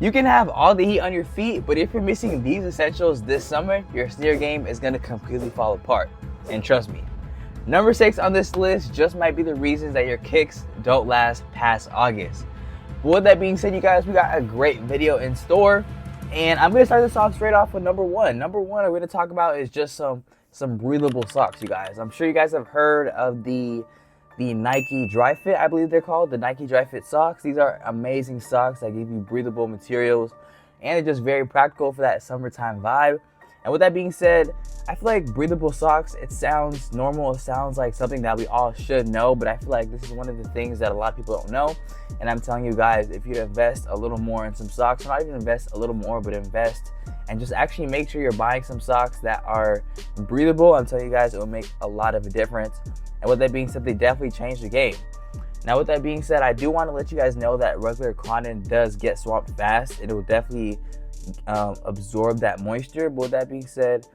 You can have all the heat on your feet, but if you're missing these essentials this summer, your sneaker game is gonna completely fall apart. And trust me, number 6 on this list just might be the reasons that your kicks don't last past August. But with that being said, you guys, we got a great video in store. And I'm gonna start this off straight off with number 1. Number 1 I'm gonna talk about is just some breathable socks, you guys. I'm sure you guys have heard of the Nike Dry Fit, I believe they're called, the Nike Dry Fit socks. These are amazing socks that give you breathable materials, and they're just very practical for that summertime vibe. And with that being said, I feel like breathable socks, it sounds normal, it sounds like something that we all should know, but I feel like this is one of the things that a lot of people don't know. And I'm telling you guys, if you invest a little more in some socks, not even invest a little more, but invest and just actually make sure you're buying some socks that are breathable, I'm telling you guys, it will make a lot of a difference. And with that being said, they definitely changed the game. Now, with that being said, I do want to let you guys know that regular cotton does get swamped fast. It will definitely absorb that moisture. But with that being said,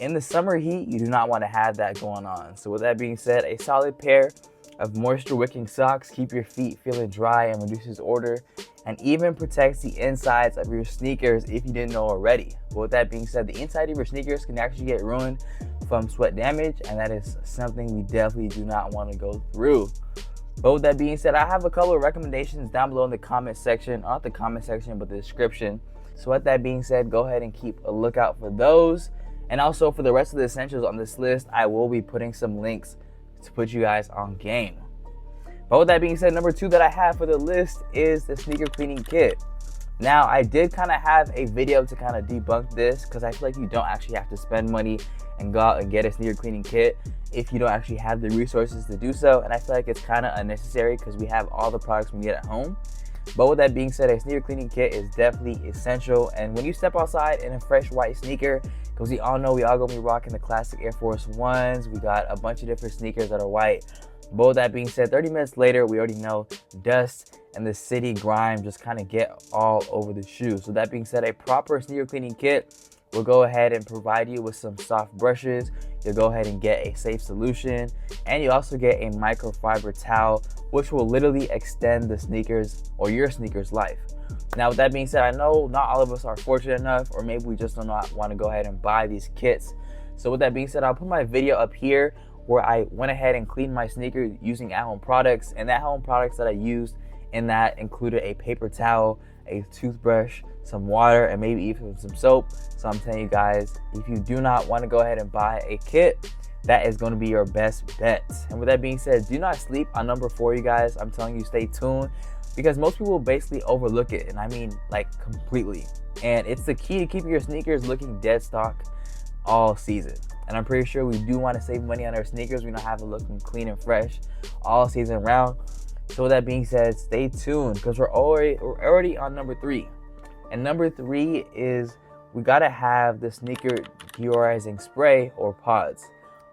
in the summer heat, you do not want to have that going on. So with that being said, a solid pair of moisture wicking socks keep your feet feeling dry and reduces odor, and even protects the insides of your sneakers if you didn't know already. But with that being said, the inside of your sneakers can actually get ruined from sweat damage, and that is something we definitely do not want to go through. But with that being said, I have a couple of recommendations down below in the comment section, not the comment section, but the description. So with that being said, go ahead and keep a lookout for those. And also for the rest of the essentials on this list, I will be putting some links to put you guys on game. But with that being said, number 2 that I have for the list is the sneaker cleaning kit. Now, I did kind of have a video to kind of debunk this, because I feel like you don't actually have to spend money and go out and get a sneaker cleaning kit if you don't actually have the resources to do so. And I feel like it's kind of unnecessary because we have all the products we need at home. But with that being said, a sneaker cleaning kit is definitely essential. And when you step outside in a fresh white sneaker, because we all know we all gonna be rocking the classic Air Force Ones, we got a bunch of different sneakers that are white. But with that being said, 30 minutes later, we already know dust and the city grime just kind of get all over the shoe. So that being said, a proper sneaker cleaning kit will go ahead and provide you with some soft brushes. You'll go ahead and get a safe solution, and you also get a microfiber towel, which will literally extend the sneakers or your sneakers life. Now, with that being said, I know not all of us are fortunate enough, or maybe we just do not want to go ahead and buy these kits. So with that being said, I'll put my video up here where I went ahead and cleaned my sneaker using at-home products, and the at-home products that I used in that included a paper towel, a toothbrush, some water, and maybe even some soap. So I'm telling you guys, if you do not want to go ahead and buy a kit, that is going to be your best bet. And with that being said, do not sleep on number 4, you guys. I'm telling you, stay tuned, because most people basically overlook it, and I mean like completely. And it's the key to keeping your sneakers looking dead stock all season. And I'm pretty sure we do want to save money on our sneakers. We don't have to look clean and fresh all season round. So with that being said, stay tuned, because we're already on number 3. And number 3 is we gotta have the sneaker deodorizing spray or pods.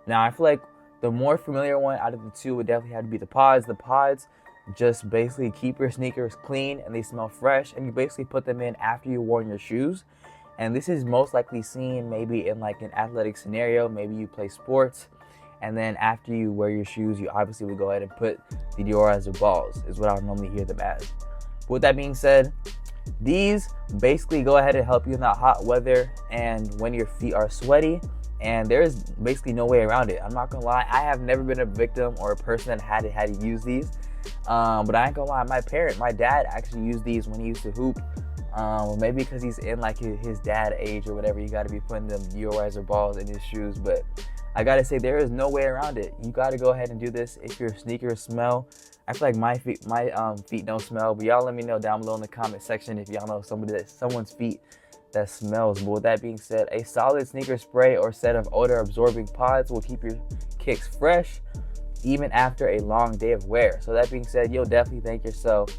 Now, I feel like the more familiar one out of the 2 would definitely have to be the pods. The pods just basically keep your sneakers clean and they smell fresh, and you basically put them in after you worn your shoes. And this is most likely seen maybe in like an athletic scenario. Maybe you play sports, and then after you wear your shoes, you obviously would go ahead and put the deodorizer balls, is what I would normally hear them as. But with that being said, these basically go ahead and help you in that hot weather and when your feet are sweaty, and there's basically no way around it. I'm not gonna lie, I have never been a victim or a person that had to use these. But I ain't gonna lie, my dad actually used these when he used to hoop. Maybe because he's in like his dad age or whatever, you gotta be putting them deodorizer balls in his shoes. But I gotta say, there is no way around it. You gotta go ahead and do this if your sneakers smell. I feel like my feet don't smell, but y'all let me know down below in the comment section if y'all know someone's feet that smells. But with that being said, a solid sneaker spray or set of odor absorbing pods will keep your kicks fresh even after a long day of wear. So that being said, you'll definitely thank yourself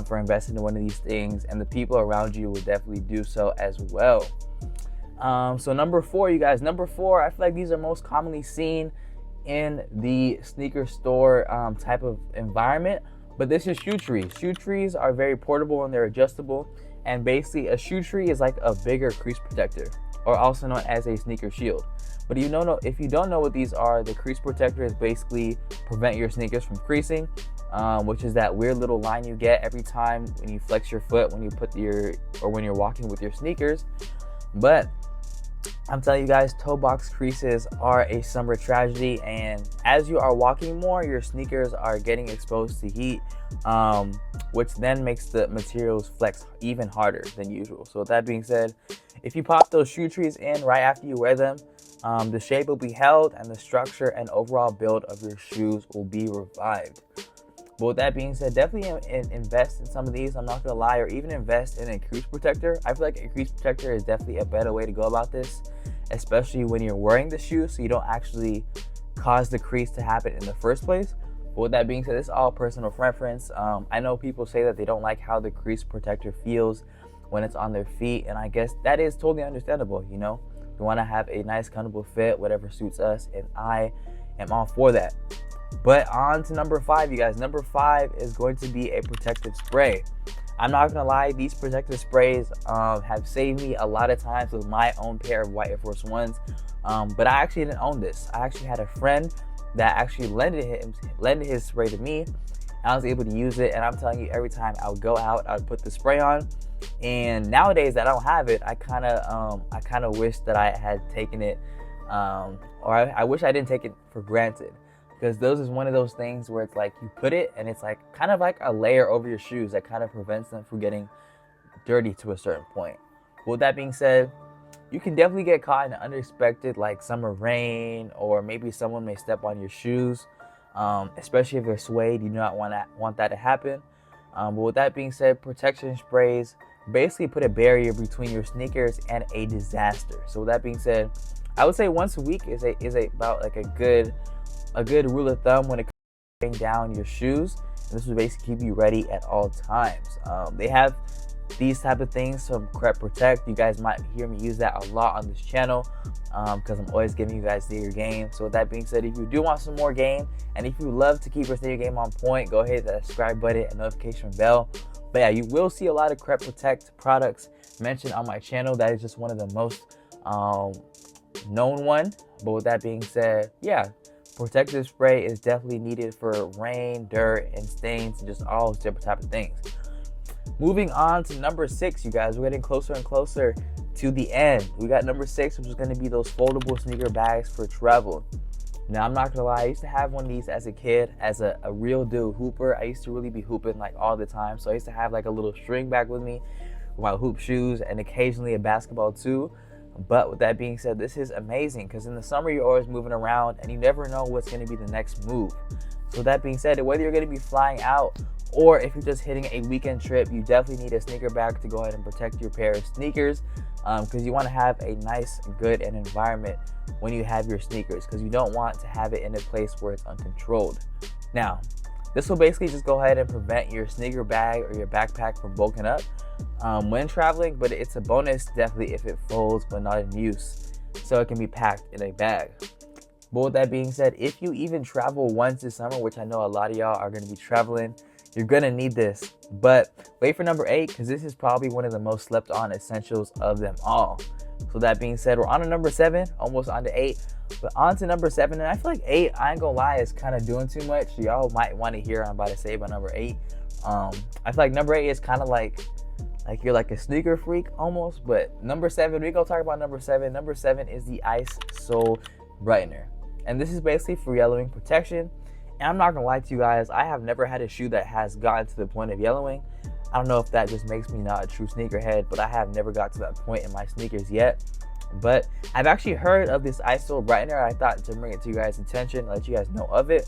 for investing in one of these things, and the people around you will definitely do so as well. So number 4, you guys, number 4, I feel like these are most commonly seen in the sneaker store type of environment, but this is shoe trees. Shoe trees are very portable and they're adjustable, and basically a shoe tree is like a bigger crease protector, or also known as a sneaker shield. But if you don't know what these are, the crease protector is basically prevent your sneakers from creasing, which is that weird little line you get every time when you flex your foot when you're walking with your sneakers. But I'm telling you guys, toe box creases are a summer tragedy, and as you are walking more, your sneakers are getting exposed to heat, which then makes the materials flex even harder than usual. So with that being said, if you pop those shoe trees in right after you wear them, the shape will be held and the structure and overall build of your shoes will be revived. But with that being said, definitely invest in some of these. I'm not gonna lie, or even invest in a crease protector. I feel like a crease protector is definitely a better way to go about this, especially when you're wearing the shoe, so you don't actually cause the crease to happen in the first place. But with that being said, this is all personal preference. I know people say that they don't like how the crease protector feels when it's on their feet, and I guess that is totally understandable. You know, we want to have a nice, comfortable fit, whatever suits us, and I am all for that. But on to number 5, you guys. Number 5 is going to be a protective spray. I'm not gonna lie, these protective sprays have saved me a lot of times with my own pair of white Air Force Ones. But I actually didn't own this. I actually had a friend that actually lended his spray to me. I was able to use it, and I'm telling you, every time I would go out, I would put the spray on. And nowadays that I don't have it, I kind of wish that I had taken it, or I wish I didn't take it for granted. Because those is one of those things where it's like you put it and it's like kind of like a layer over your shoes that kind of prevents them from getting dirty to a certain point. But with that being said, you can definitely get caught in unexpected like summer rain, or maybe someone may step on your shoes, especially if they're suede. You do not want that to happen. But with that being said, protection sprays basically put a barrier between your sneakers and a disaster. So with that being said, I would say once a week is about like a good rule of thumb when it comes to spraying down your shoes. And this will basically keep you ready at all times. They have these type of things from Crep Protect. You guys might hear me use that a lot on this channel because I'm always giving you guys sneaker game. So with that being said, if you do want some more game, and if you love to keep your sneaker game on point, go ahead and hit that subscribe button and notification bell. But yeah, you will see a lot of Crep Protect products mentioned on my channel. That is just one of the most known one. But with that being said, yeah, protective spray is definitely needed for rain, dirt, and stains, and just all different type of things. Moving on to number 6, you guys, we're getting closer and closer to the end. We got number 6, which is going to be those foldable sneaker bags for travel. Now, I'm not gonna lie, I used to have one of these as a kid, as a real deal hooper. I used to really be hooping like all the time, so I used to have like a little string bag with me with my hoop shoes and occasionally a basketball too. But with that being said, this is amazing because in the summer you're always moving around and you never know what's going to be the next move. So with that being said, whether you're going to be flying out or if you're just hitting a weekend trip, you definitely need a sneaker bag to go ahead and protect your pair of sneakers, because you want to have a nice, good environment when you have your sneakers, because you don't want to have it in a place where it's uncontrolled. Now, this will basically just go ahead and prevent your sneaker bag or your backpack from bulking up when traveling, but it's a bonus definitely if it folds but not in use, so it can be packed in a bag. But with that being said, if you even travel once this summer, which I know a lot of y'all are going to be traveling, you're going to need this. But wait for number 8, because this is probably one of the most slept on essentials of them all. So that being said, we're on to number 7, almost on to 8, but on to number 7. And I feel like 8, I ain't gonna lie, is kind of doing too much. Y'all might want to hear what I'm about to say about number 8. I feel like number 8 is kind of like you're like a sneaker freak almost. But number 7, we gonna talk about number 7. Number 7 is the Ice Sole Brightener, and this is basically for yellowing protection. And I'm not gonna lie to you guys, I have never had a shoe that has gotten to the point of yellowing. I don't know if that just makes me not a true sneakerhead, but I have never got to that point in my sneakers yet. But I've actually heard of this Ice Sole Brightener. I thought to bring it to you guys' attention, let you guys know of it.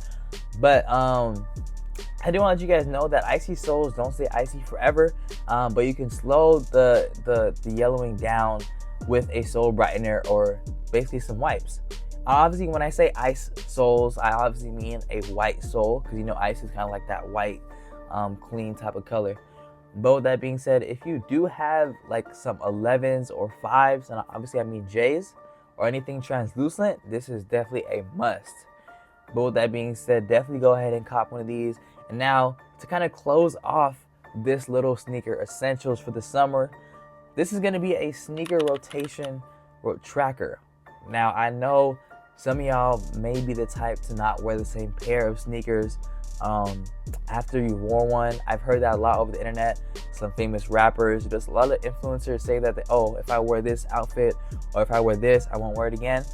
But I do want to let you guys know that icy soles don't stay icy forever, but you can slow the yellowing down with a sole brightener or basically some wipes. Obviously, when I say ice soles, I obviously mean a white sole, because you know ice is kind of like that white, clean type of color. But with that being said, if you do have like some 11s or 5s, and obviously I mean J's, or anything translucent, this is definitely a must. But with that being said, definitely go ahead and cop one of these. And now, to kind of close off this little sneaker essentials for the summer, this is going to be a sneaker rotation tracker. Now, I know some of y'all may be the type to not wear the same pair of sneakers after you wore one. I've heard that a lot over the internet. Some famous rappers, just a lot of influencers say that oh, if I wear this outfit or if I wear this, I won't wear it again.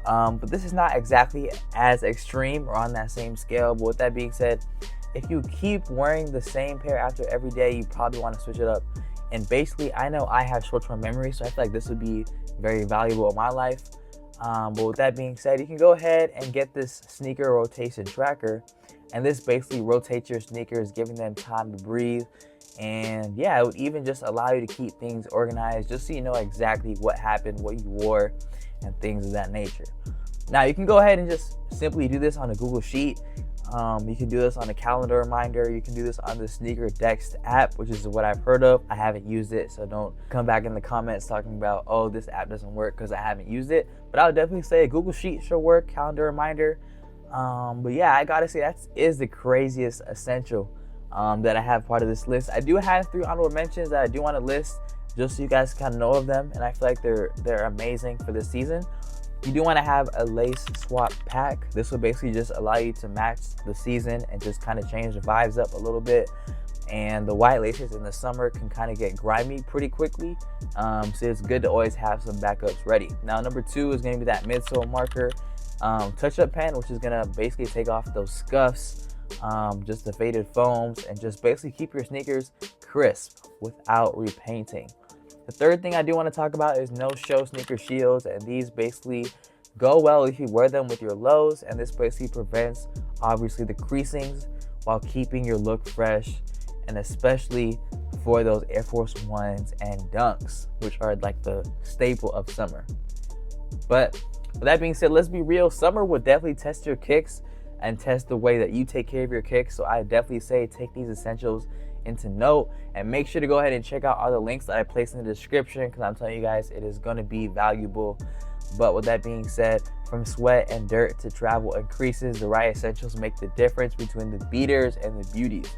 But this is not exactly as extreme or on that same scale. But with that being said, if you keep wearing the same pair after every day, you probably want to switch it up. And basically, I know I have short-term memory, so I feel like this would be very valuable in my life. But with that being said, you can go ahead and get this sneaker rotation tracker. And this basically rotates your sneakers, giving them time to breathe. And yeah, it would even just allow you to keep things organized, just so you know exactly what happened, what you wore, and things of that nature. Now, you can go ahead and just simply do this on a Google Sheet. You can do this on a calendar reminder. You can do this on the Sneaker Dex app, which is what I've heard of. I haven't used it, so don't come back in the comments talking about, oh, this app doesn't work because I haven't used it. But I would definitely say a Google Sheet should work, calendar reminder. But yeah, I gotta say that is the craziest essential that I have part of this list. I do have 3 honorable mentions that I do want to list just so you guys kind of know of them, and I feel like they're amazing for this season. You do want to have a lace swap pack. This will basically just allow you to match the season and just kind of change the vibes up a little bit. And the white laces in the summer can kind of get grimy pretty quickly, so it's good to always have some backups ready. Now, number 2 is going to be that midsole marker touch-up pen, which is going to basically take off those scuffs, just the faded foams, and just basically keep your sneakers crisp without repainting. The third thing I do want to talk about is no-show sneaker shields, and these basically go well if you wear them with your lows, and this basically prevents, obviously, the creasings while keeping your look fresh, and especially for those Air Force Ones and Dunks, which are like the staple of summer. But with that being said, let's be real, summer will definitely test your kicks and test the way that you take care of your kicks, so I definitely say take these essentials into note, and make sure to go ahead and check out all the links that I placed in the description, because I'm telling you guys, it is going to be valuable. But with that being said, from sweat and dirt to travel and creases, the right essentials make the difference between the beaters and the beauties.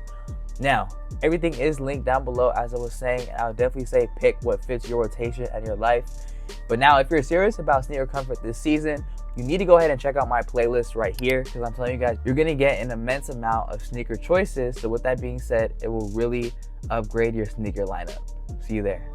Now, everything is linked down below, as I was saying, and I would definitely say pick what fits your rotation and your life. But now, if you're serious about sneaker comfort this season, you need to go ahead and check out my playlist right here, because I'm telling you guys, you're going to get an immense amount of sneaker choices. So with that being said, it will really upgrade your sneaker lineup. See you there.